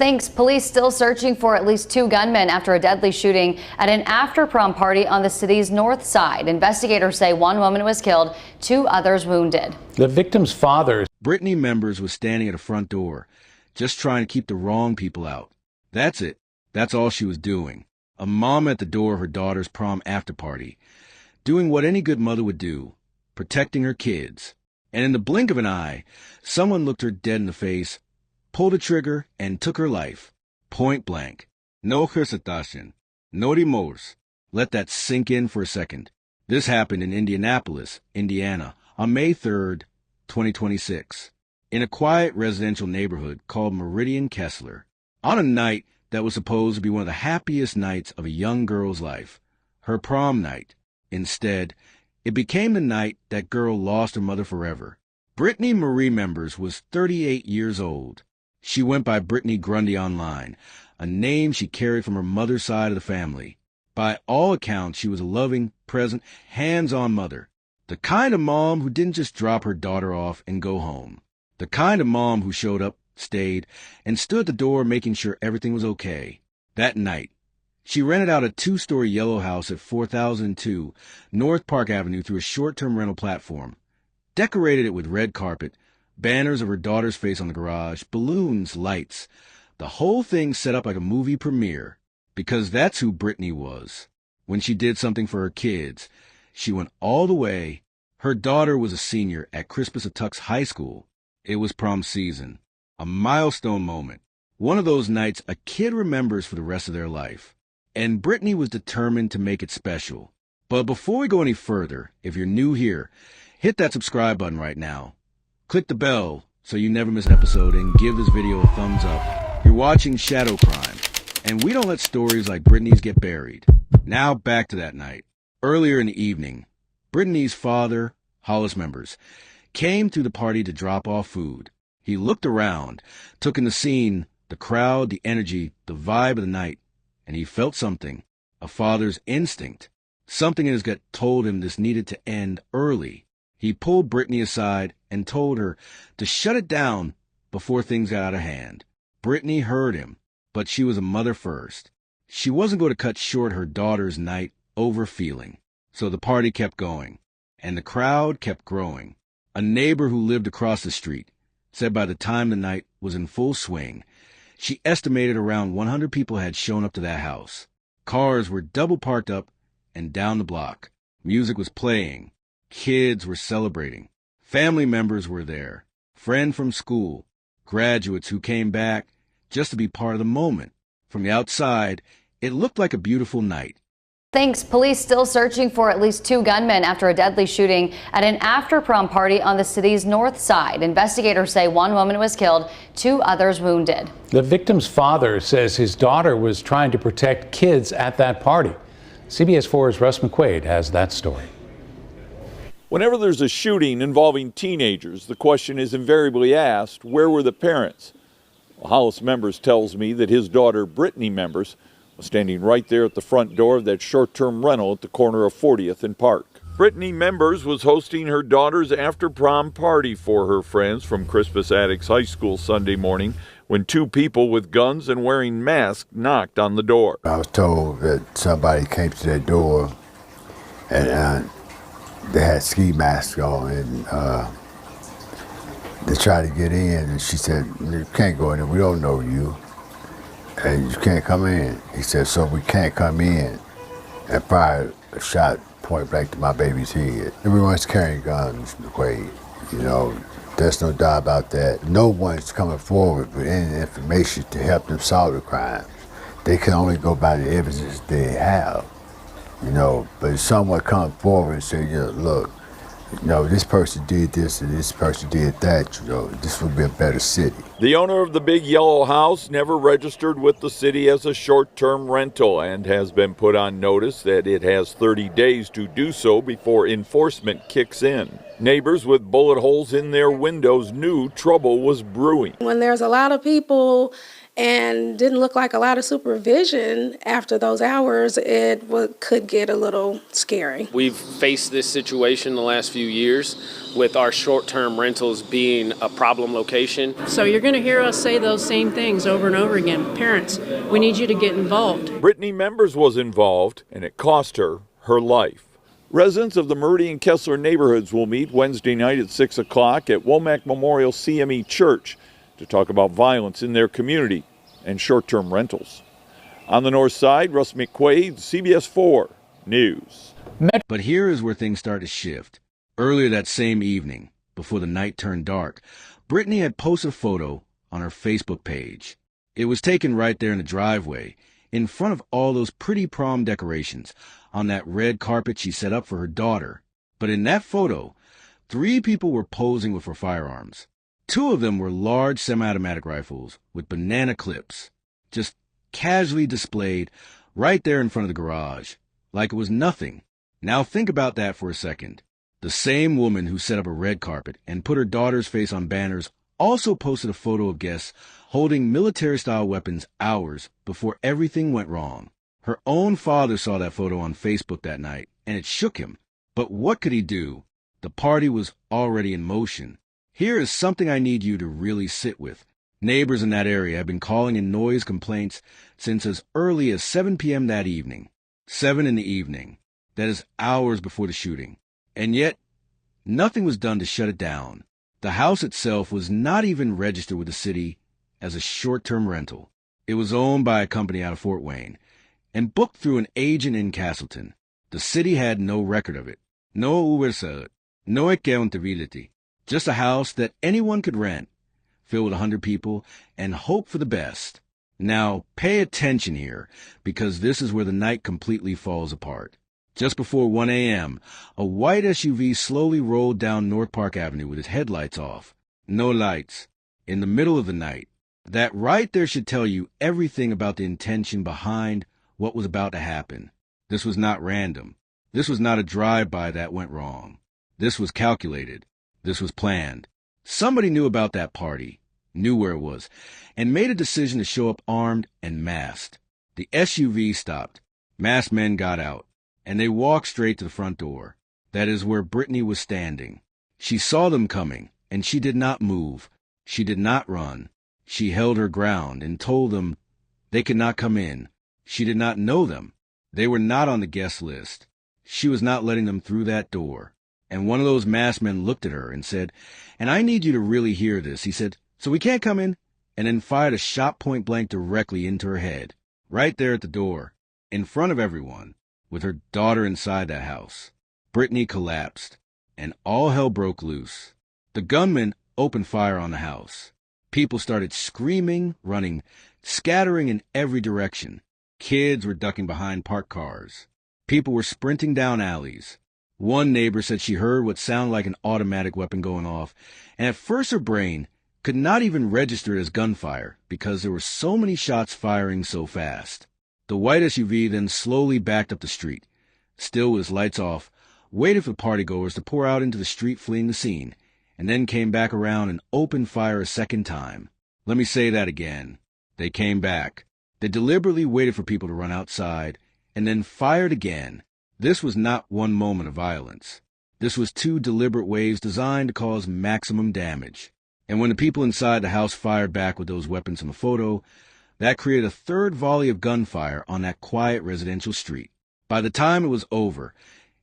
Thanks. Police still searching for at least 2 gunmen after a deadly shooting at an after-prom party on the city's north side. Investigators say 1 woman was killed, 2 others wounded. The victim's father, Brittany Members, was standing at a front door, just trying to keep the wrong people out. That's it. That's all she was doing. A mom at the door of her daughter's prom after party, doing what any good mother would do, protecting her kids. And in the blink of an eye, someone looked her dead in the face, pulled a trigger, and took her life. Point blank. No hesitation. No remorse. Let that sink in for a second. This happened in Indianapolis, Indiana, on May 3rd, 2026, in a quiet residential neighborhood called Meridian-Kessler, on a night that was supposed to be one of the happiest nights of a young girl's life, her prom night. Instead, it became the night that girl lost her mother forever. Brittany Marie Members was 38 years old. She went by Brittany Grundy online, a name she carried from her mother's side of the family. By all accounts, she was a loving, present, hands-on mother. The kind of mom who didn't just drop her daughter off and go home. The kind of mom who showed up, stayed, and stood at the door making sure everything was okay. That night, she rented out a 2-story yellow house at 4002 North Park Avenue through a short-term rental platform, decorated it with red carpet, banners of her daughter's face on the garage, balloons, lights. The whole thing set up like a movie premiere, because that's who Brittany was. When she did something for her kids, she went all the way. Her daughter was a senior at Crispus-Attucks High School. It was prom season, a milestone moment, one of those nights a kid remembers for the rest of their life. And Brittany was determined to make it special. But before we go any further, if you're new here, hit that subscribe button right now. Click the bell so you never miss an episode, and give this video a thumbs up. You're watching Shadow Crime, and we don't let stories like Brittany's get buried. Now back to that night. Earlier in the evening, Brittany's father, Hollis Members, came to the party to drop off food. He looked around, took in the scene, the crowd, the energy, the vibe of the night, and he felt something, a father's instinct. Something in his gut told him this needed to end early. He pulled Brittany aside and told her to shut it down before things got out of hand. Brittany heard him, but she was a mother first. She wasn't going to cut short her daughter's night over feeling. So the party kept going, and the crowd kept growing. A neighbor who lived across the street said by the time the night was in full swing, she estimated around 100 people had shown up to that house. Cars were double parked up and down the block. Music was playing. Kids were celebrating. Family members were there. Friends from school. Graduates who came back just to be part of the moment. From the outside, it looked like a beautiful night. Thanks. Police still searching for at least 2 gunmen after a deadly shooting at an after-prom party on the city's north side. Investigators say 1 woman was killed, 2 others wounded. the victim's father says his daughter was trying to protect kids at that party. CBS 4's Russ McQuaid has that story. Whenever there's a shooting involving teenagers, the question is invariably asked, where were the parents? Well, Hollis Members tells me that his daughter, Brittany Members, was standing right there at the front door of that short-term rental at the corner of 40th and Park. Brittany Members was hosting her daughter's after-prom party for her friends from Crispus-Attucks High School Sunday morning when 2 people with guns and wearing masks knocked on the door. I was told that somebody came to their door and they had ski masks on, and they tried to get in, and she said, "You can't go in there, we don't know you, and you can't come in." He said, "So we can't come in," and fired a shot point blank to my baby's head. Everyone's carrying guns, McQuaid, you know, there's no doubt about that. No one's coming forward with any information to help them solve the crime. They can only go by the evidence they have. You know, but if someone comes forward and say, you know, look, you know, this person did this and this person did that, you know, this would be a better city. The owner of the big yellow house never registered with the city as a short-term rental and has been put on notice that it has 30 days to do so before enforcement kicks in. Neighbors with bullet holes in their windows knew trouble was brewing. When there's a lot of people and didn't look like a lot of supervision after those hours, it could get a little scary. We've faced this situation the last few years with our short-term rentals being a problem location. So you're going to hear us say those same things over and over again. Parents, we need you to get involved. Brittany Members was involved, and it cost her life. Residents of the Meridian-Kessler neighborhoods will meet Wednesday night at 6 o'clock at Womack Memorial CME Church to talk about violence in their community and short-term rentals. On the north side, Russ McQuaid, CBS 4 News. But here is where things start to shift. Earlier that same evening, before the night turned dark, Brittany had posted a photo on her Facebook page. It was taken right there in the driveway, in front of all those pretty prom decorations, on that red carpet she set up for her daughter. But in that photo, 3 people were posing with their firearms. 2 of them were large semi-automatic rifles with banana clips, just casually displayed right there in front of the garage, like it was nothing. Now think about that for a second. The same woman who set up a red carpet and put her daughter's face on banners also posted a photo of guests holding military-style weapons hours before everything went wrong. Her own father saw that photo on Facebook that night, and it shook him. But what could he do? The party was already in motion. Here is something I need you to really sit with. Neighbors in that area have been calling in noise complaints since as early as 7 p.m. that evening. 7 in the evening. That is hours before the shooting. And yet, nothing was done to shut it down. The house itself was not even registered with the city as a short-term rental. It was owned by a company out of Fort Wayne and booked through an agent in Castleton. The city had no record of it. No oversight. No accountability. Just a house that anyone could rent, filled with 100 people, and hope for the best. Now, pay attention here, because this is where the night completely falls apart. Just before 1 a.m., a white SUV slowly rolled down North Park Avenue with its headlights off. No lights. In the middle of the night. That right there should tell you everything about the intention behind what was about to happen. This was not random. This was not a drive-by that went wrong. This was calculated. This was planned. Somebody knew about that party, knew where it was, and made a decision to show up armed and masked. The SUV stopped. Masked men got out, and they walked straight to the front door. That is where Brittany was standing. She saw them coming, and she did not move. She did not run. She held her ground and told them they could not come in. She did not know them. They were not on the guest list. She was not letting them through that door. And one of those masked men looked at her and said, "And I need you to really hear this." He said, "So we can't come in?" And then fired a shot point blank directly into her head, right there at the door, in front of everyone, with her daughter inside that house. Brittany collapsed, and all hell broke loose. The gunmen opened fire on the house. People started screaming, running, scattering in every direction. Kids were ducking behind parked cars. People were sprinting down alleys. One neighbor said she heard what sounded like an automatic weapon going off, and at first her brain could not even register it as gunfire because there were so many shots firing so fast. The white SUV then slowly backed up the street, still with its lights off, waited for partygoers to pour out into the street fleeing the scene, and then came back around and opened fire a second time. Let me say that again. They came back. They deliberately waited for people to run outside, and then fired again. This was not one moment of violence. This was 2 deliberate waves designed to cause maximum damage. And when the people inside the house fired back with those weapons in the photo, that created a 3rd volley of gunfire on that quiet residential street. By the time it was over,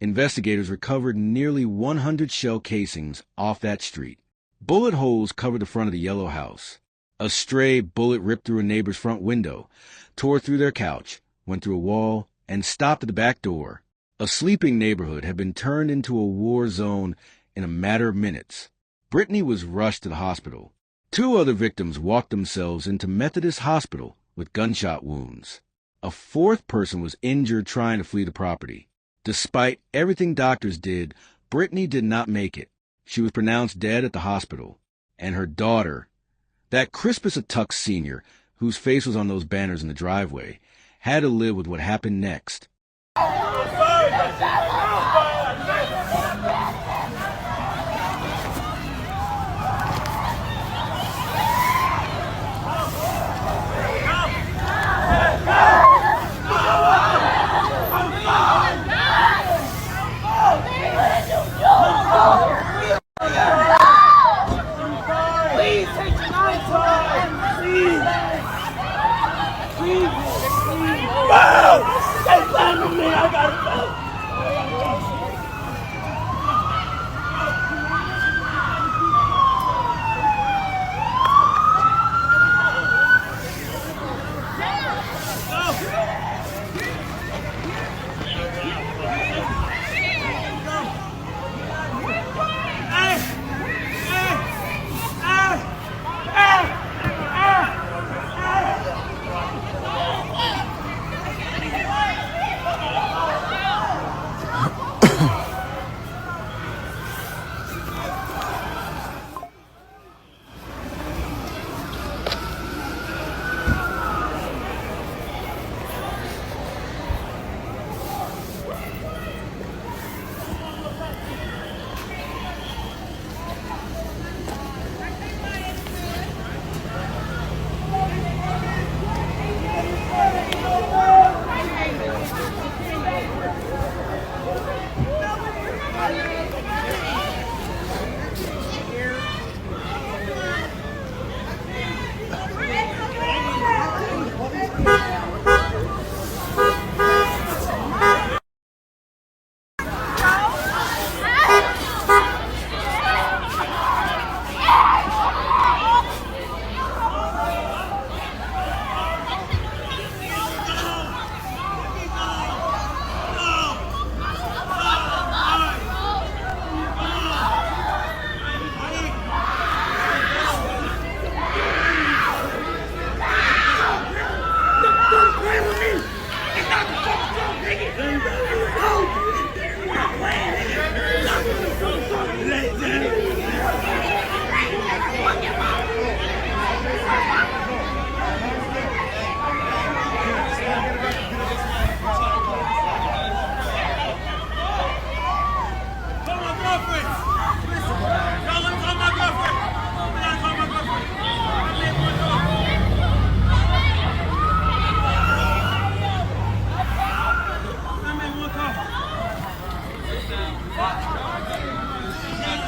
investigators recovered nearly 100 shell casings off that street. Bullet holes covered the front of the yellow house. A stray bullet ripped through a neighbor's front window, tore through their couch, went through a wall, and stopped at the back door. A sleeping neighborhood had been turned into a war zone in a matter of minutes. Brittany was rushed to the hospital. 2 other victims walked themselves into Methodist Hospital with gunshot wounds. A 4th person was injured trying to flee the property. Despite everything doctors did, Brittany did not make it. She was pronounced dead at the hospital. And her daughter, that Crispus Attuck Sr., whose face was on those banners in the driveway, had to live with what happened next.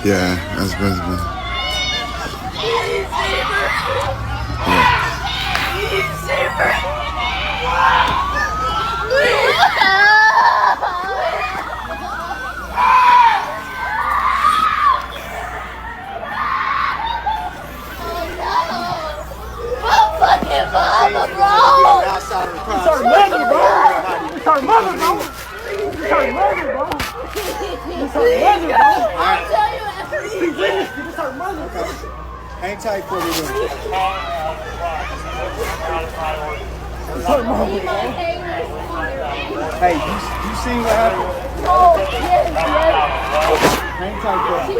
Yeah, that's basically. Hang tight for me. Hey, you seen what happened? Oh, yes. Hang tight for me.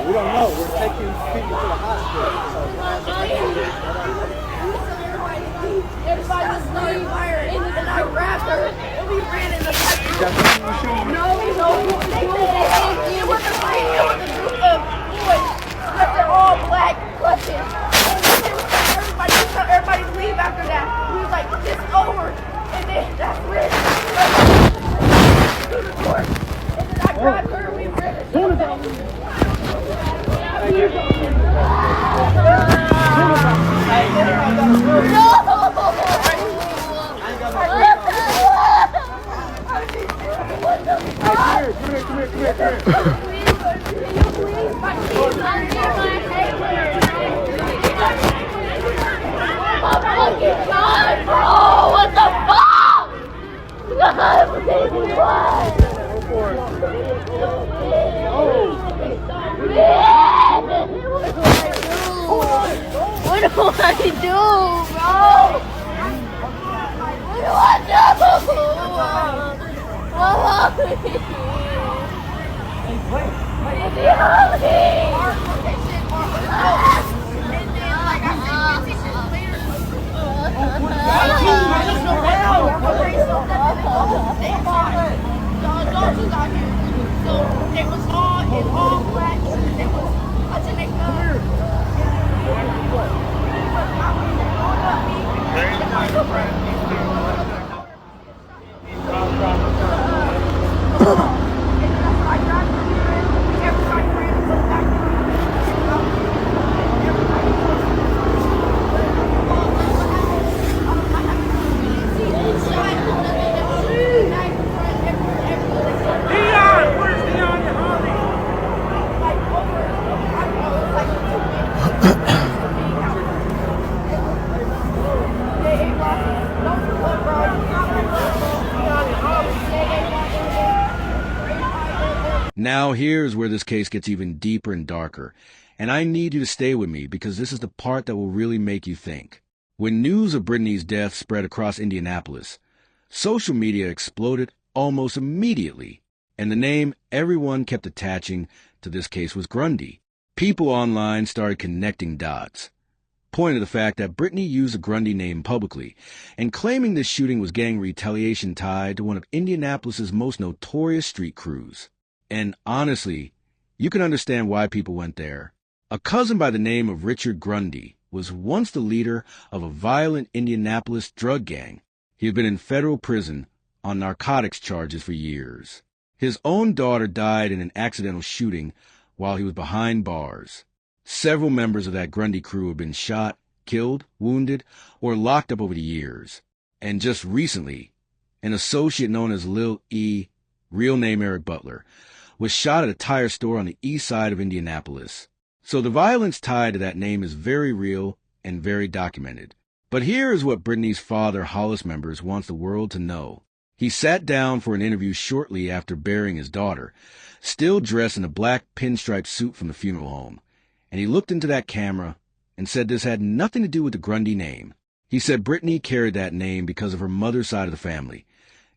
We don't know. We're taking people to the hospital. Everybody was starting fire, and then I grabbed her, and we ran in the back. No. It was a group of boys. They're all black clutches. Everybody leave after that. We was like, it's over. And then that's when to the door. And then I grabbed her and we ran it. God, bro! What the fuck? God, please, what? What do I do, bro? What do I do? It was all in all black. It was touching it. Now here's where this case gets even deeper and darker, and I need you to stay with me because this is the part that will really make you think. When news of Brittany's death spread across Indianapolis, social media exploded almost immediately, and the name everyone kept attaching to this case was Grundy. People online started connecting dots, pointing to the fact that Brittany used the Grundy name publicly and claiming this shooting was gang retaliation tied to one of Indianapolis's most notorious street crews. And honestly, you can understand why people went there. A cousin by the name of Richard Grundy was once the leader of a violent Indianapolis drug gang. He had been in federal prison on narcotics charges for years. His own daughter died in an accidental shooting while he was behind bars. Several members of that Grundy crew have been shot, killed, wounded, or locked up over the years. And just recently, an associate known as lled, real name Eric Butler, was shot at a tire store on the east side of Indianapolis. So the violence tied to that name is very real and very documented. But here is what Brittany's father, Hollis Members, wants the world to know. He sat down for an interview shortly after burying his daughter, still dressed in a black pinstripe suit from the funeral home. And he looked into that camera and said this had nothing to do with the Grundy name. He said Brittany carried that name because of her mother's side of the family,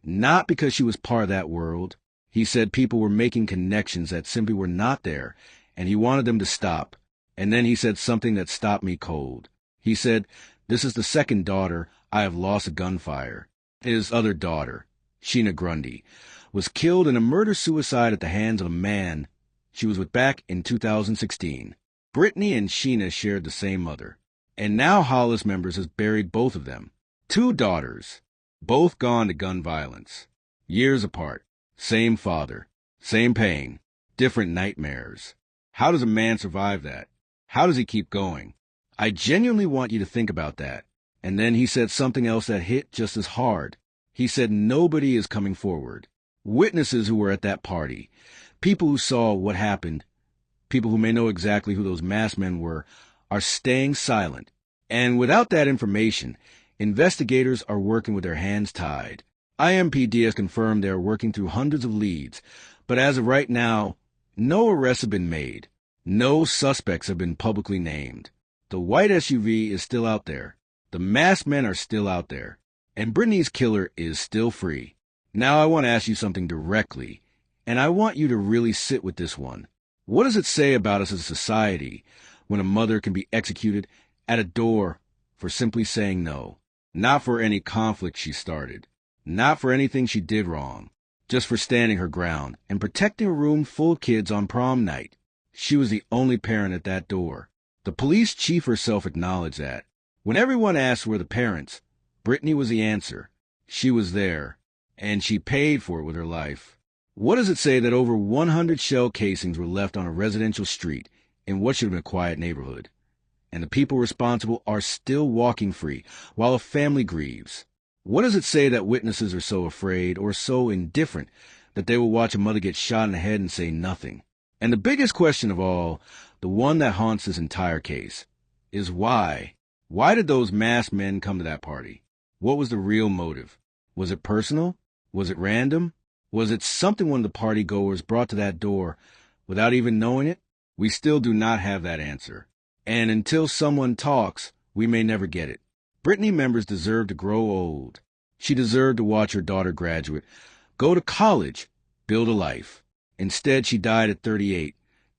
not because she was part of that world. He said people were making connections that simply were not there, and he wanted them to stop. And then he said something that stopped me cold. He said, "This is the second daughter I have lost to gunfire." His other daughter, Sheena Grundy, was killed in a murder-suicide at the hands of a man she was with back in 2016. Brittany and Sheena shared the same mother, and now Hollis Members has buried both of them. 2 daughters, both gone to gun violence, years apart. Same father, same pain, different nightmares. How does a man survive that? How does he keep going? I genuinely want you to think about that. And then he said something else that hit just as hard. He said nobody is coming forward. Witnesses who were at that party, people who saw what happened, people who may know exactly who those masked men were, are staying silent. And without that information, investigators are working with their hands tied. IMPD has confirmed they are working through hundreds of leads, but as of right now, no arrests have been made. No suspects have been publicly named. The white SUV is still out there. The masked men are still out there. And Brittany's killer is still free. Now I want to ask you something directly, and I want you to really sit with this one. What does it say about us as a society when a mother can be executed at a door for simply saying no? Not for any conflict she started. Not for anything she did wrong, just for standing her ground and protecting a room full of kids on prom night. She was the only parent at that door. The police chief herself acknowledged that. When everyone asked where the parents, Brittany was the answer. She was there, and she paid for it with her life. What does it say that over 100 shell casings were left on a residential street in what should have been a quiet neighborhood? And the people responsible are still walking free while a family grieves. What does it say that witnesses are so afraid or so indifferent that they will watch a mother get shot in the head and say nothing? And the biggest question of all, the one that haunts this entire case, is why? Why did those masked men come to that party? What was the real motive? Was it personal? Was it random? Was it something one of the party goers brought to that door without even knowing it? We still do not have that answer. And until someone talks, we may never get it. Brittany Members deserved to grow old. She deserved to watch her daughter graduate, go to college, build a life. Instead, she died at 38,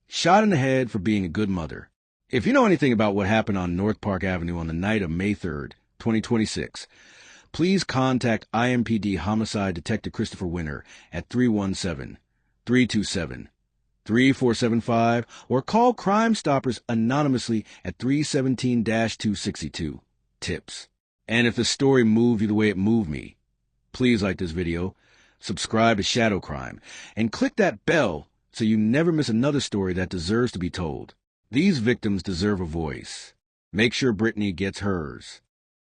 shot in the head for being a good mother. If you know anything about what happened on North Park Avenue on the night of May 3rd, 2026, please contact IMPD Homicide Detective Christopher Winter at 317-327-3475 or call Crime Stoppers anonymously at 317-262. Tips. And if the story moved you the way it moved me, please like this video, subscribe to Shadow Crime, and click that bell so you never miss another story that deserves to be told. These victims deserve a voice. Make sure Brittany gets hers.